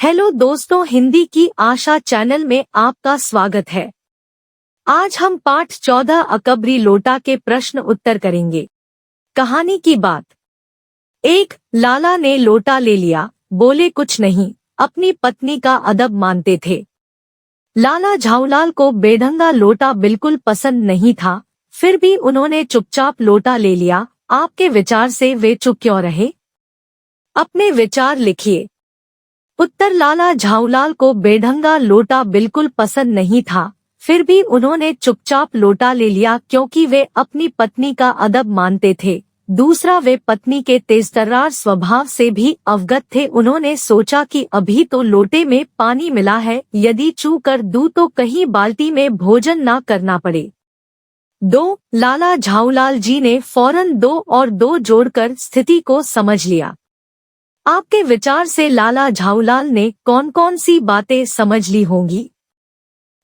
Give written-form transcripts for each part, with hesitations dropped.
Hello दोस्तों, हिंदी की आशा channel में आपका स्वागत है। आज हम पाठ 14 अकबरी लोटा के प्रश्न उत्तर करेंगे। कहानी की बात। एक लाला ने लोटा ले लिया, बोले कुछ नहीं, अपनी पत्नी का अदब मानते थे। लाला झाऊलाल को बेढंगा लोटा बिल्कुल पसंद नहीं था, फिर भी उन्होंने चुपचाप लोटा ले लिया। आपके विचार से वे चुप क्यों रहे? अपने विचार लिखिए। उत्तर, लाला झाऊलाल को बेढंगा लोटा बिल्कुल पसंद नहीं था, फिर भी उन्होंने चुपचाप लोटा ले लिया क्योंकि वे अपनी पत्नी का अदब मानते थे। दूसरा, वे पत्नी के तेजतर्रार स्वभाव से भी अवगत थे। उन्होंने सोचा कि अभी तो लोटे में पानी मिला है, यदि चू कर दूं तो कहीं बाल्टी में भोजन ना करना पड़े। 2. लाला झाऊलाल जी ने फौरन 2 और 2 जोड़कर स्थिति को समझ लिया। आपके विचार से लाला झाऊलाल ने कौन कौन सी बातें समझ ली होंगी?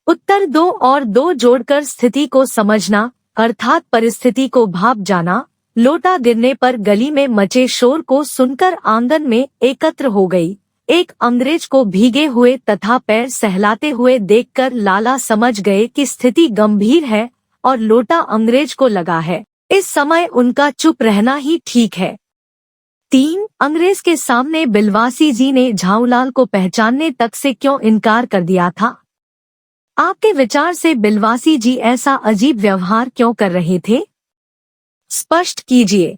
उत्तर, 2 और 2 जोड़कर स्थिति को समझना अर्थात परिस्थिति को भाप जाना। लोटा गिरने पर गली में मचे शोर को सुनकर आंगन में एकत्र हो गई। एक अंग्रेज को भीगे हुए तथा पैर सहलाते हुए देखकर लाला समझ गए कि स्थिति गंभीर है और लोटा अंग्रेज को लगा है। इस समय उनका चुप रहना ही ठीक है। 3. अंग्रेज के सामने बिलवासी जी ने झाऊलाल को पहचानने तक से क्यों इनकार कर दिया था? आपके विचार से बिलवासी जी ऐसा अजीब व्यवहार क्यों कर रहे थे? स्पष्ट कीजिए।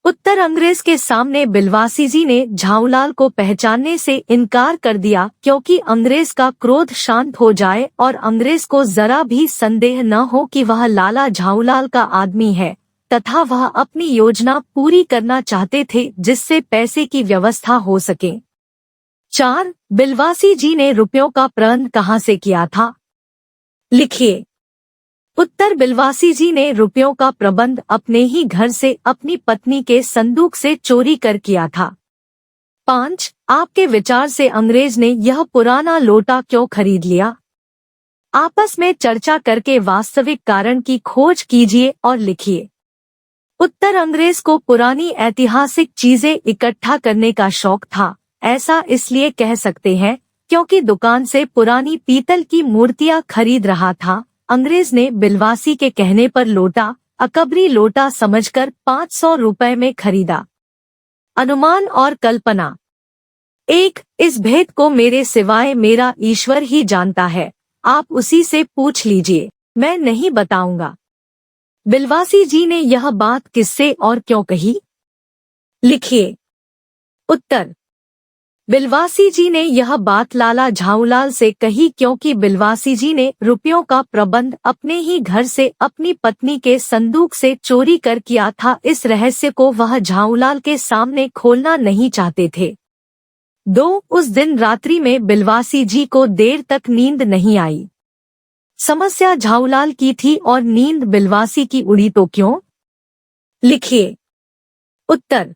उत्तर, अंग्रेज के सामने बिलवासी जी ने झाऊलाल को पहचानने से इनकार कर दिया क्योंकि अंग्रेज का क्रोध शांत हो जाए और अंग्रेज को जरा भी संदेह न हो कि वह लाला झाऊलाल का आदमी है तथा वह अपनी योजना पूरी करना चाहते थे जिससे पैसे की व्यवस्था हो सके। 4. बिलवासी जी ने रुपयों का प्रबंध कहाँ से किया था? लिखिए। उत्तर, बिलवासी जी ने रुपयों का प्रबंध अपने ही घर से अपनी पत्नी के संदूक से चोरी कर किया था। 5. आपके विचार से अंग्रेज ने यह पुराना लोटा क्यों खरीद लिया? आपस में चर्चा करके वास्तविक कारण की खोज कीजिए और लिखिए। उत्तर, अंग्रेज को पुरानी ऐतिहासिक चीजें इकट्ठा करने का शौक था। ऐसा इसलिए कह सकते हैं क्योंकि दुकान से पुरानी पीतल की मूर्तियां खरीद रहा था। अंग्रेज ने बिलवासी के कहने पर लोटा अकबरी लोटा समझकर 500 रुपए में खरीदा। अनुमान और कल्पना। 1. इस भेद को मेरे सिवाय मेरा ईश्वर ही जानता है, आप उसी से पूछ लीजिए, मैं नहीं बताऊंगा। बिलवासी जी ने यह बात किससे और क्यों कही? लिखिए। उत्तर, बिलवासी जी ने यह बात लाला झाऊलाल से कही क्योंकि बिलवासी जी ने रुपयों का प्रबंध अपने ही घर से अपनी पत्नी के संदूक से चोरी कर किया था। इस रहस्य को वह झाऊलाल के सामने खोलना नहीं चाहते थे। 2. उस दिन रात्रि में बिलवासी जी को देर तक नींद नहीं आई। समस्या झाऊलाल की थी और नींद बिलवासी की उड़ी तो क्यों? लिखिए। उत्तर,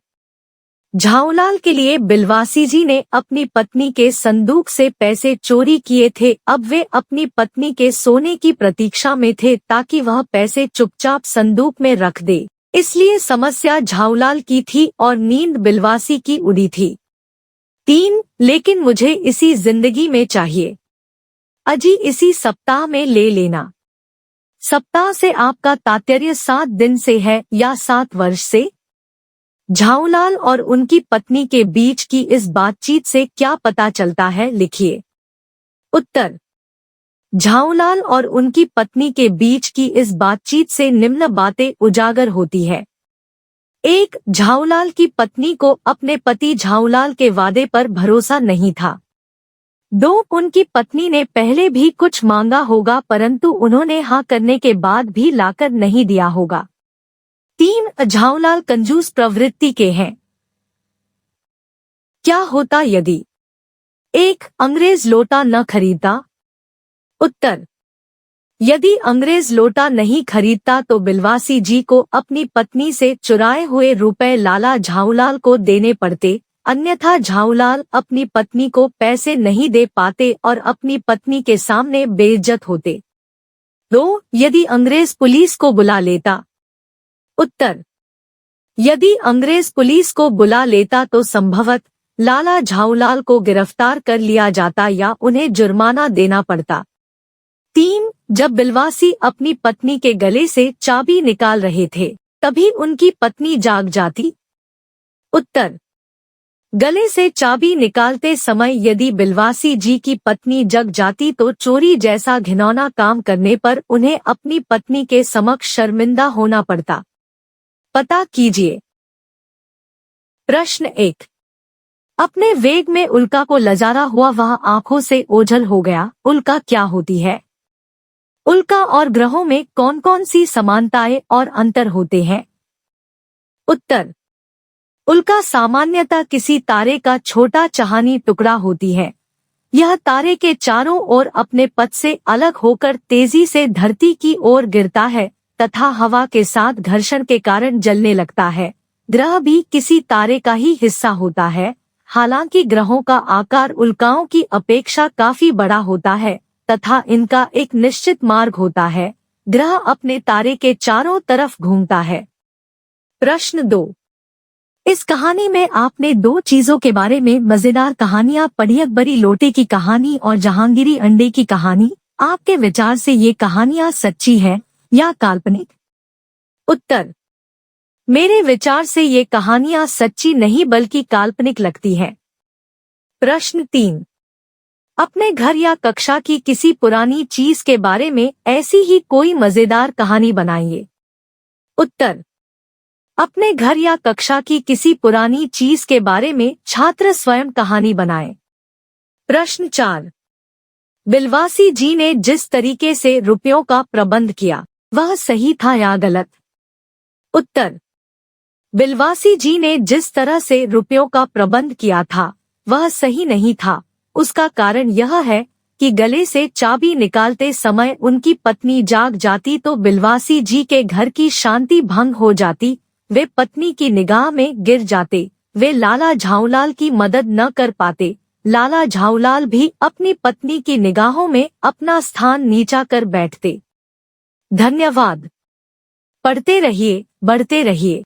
झाऊलाल के लिए बिलवासी जी ने अपनी पत्नी के संदूक से पैसे चोरी किए थे। अब वे अपनी पत्नी के सोने की प्रतीक्षा में थे ताकि वह पैसे चुपचाप संदूक में रख दे, इसलिए समस्या झाऊलाल की थी और नींद बिलवासी की उड़ी थी। 3. लेकिन मुझे इसी जिंदगी में चाहिए। अजी इसी सप्ताह में ले लेना। सप्ताह से आपका तात्पर्य 7 दिन से है या 7 वर्ष से? झाऊलाल और उनकी पत्नी के बीच की इस बातचीत से क्या पता चलता है? लिखिए। उत्तर, झाऊलाल और उनकी पत्नी के बीच की इस बातचीत से निम्न बातें उजागर होती है। 1. झाऊलाल की पत्नी को अपने पति झाऊलाल के वादे पर भरोसा नहीं था। 2. उनकी पत्नी ने पहले भी कुछ मांगा होगा परंतु उन्होंने हाँ करने के बाद भी लाकर नहीं दिया होगा। 3. झाऊलाल कंजूस प्रवृत्ति के हैं। क्या होता यदि 1. अंग्रेज लोटा न खरीदता? उत्तर, यदि अंग्रेज लोटा नहीं खरीदता तो बिलवासी जी को अपनी पत्नी से चुराए हुए रुपए लाला झाऊलाल को देने पड़ते, अन्यथा झाऊलाल अपनी पत्नी को पैसे नहीं दे पाते और अपनी पत्नी के सामने बेइज्जत होते। 2. यदि अंग्रेज पुलिस को बुला लेता? उत्तर, यदि अंग्रेज पुलिस को बुला लेता तो संभवत लाला झाऊलाल को गिरफ्तार कर लिया जाता या उन्हें जुर्माना देना पड़ता। 3. जब बिलवासी अपनी पत्नी के गले से चाबी निकाल रहे थे तभी उनकी पत्नी जाग जाती। उत्तर: गले से चाबी निकालते समय यदि बिलवासी जी की पत्नी जग जाती तो चोरी जैसा घिनौना काम करने पर उन्हें अपनी पत्नी के समक्ष शर्मिंदा होना पड़ता। पता कीजिए। प्रश्न 1। अपने वेग में उल्का को लजारा हुआ वह आंखों से ओझल हो गया। उल्का क्या होती है? उल्का और ग्रहों में कौन कौन सी समानताएं और अंतर होते हैं? उत्तर: उल्का सामान्यतः किसी तारे का छोटा चाहनी टुकड़ा होती है। यह तारे के चारों ओर अपने पथ से अलग होकर तेजी से धरती की ओर गिरता है तथा हवा के साथ घर्षण के कारण जलने लगता है। ग्रह भी किसी तारे का ही हिस्सा होता है। हालांकि ग्रहों का आकार उल्काओं की अपेक्षा काफी बड़ा होता है तथा इनका एक निश्चित मार्ग होता है। ग्रह अपने तारे के चारों तरफ घूमता है। प्रश्न 2। इस कहानी में आपने 2 चीजों के बारे में मजेदार कहानियां पढ़ी, अकबरी लोटे की कहानी और जहांगीरी अंडे की कहानी। आपके विचार से ये कहानियां सच्ची है या काल्पनिक? उत्तर: मेरे विचार से ये कहानियां सच्ची नहीं बल्कि काल्पनिक लगती है। प्रश्न 3। अपने घर या कक्षा की किसी पुरानी चीज के बारे में ऐसी ही कोई मजेदार कहानी बनाइए। उत्तर: अपने घर या कक्षा की किसी पुरानी चीज के बारे में छात्र स्वयं कहानी बनाएं। प्रश्न 4। बिलवासी जी ने जिस तरीके से रुपयों का प्रबंध किया वह सही था या गलत? उत्तर: बिलवासी जी ने जिस तरह से रुपयों का प्रबंध किया था वह सही नहीं था। उसका कारण यह है कि गले से चाबी निकालते समय उनकी पत्नी जाग जाती तो बिलवासी जी के घर की शांति भंग हो जाती। वे पत्नी की निगाह में गिर जाते। वे लाला झाऊलाल की मदद न कर पाते। लाला झाऊलाल भी अपनी पत्नी की निगाहों में अपना स्थान नीचा कर बैठते। धन्यवाद। पढ़ते रहिए, बढ़ते रहिए।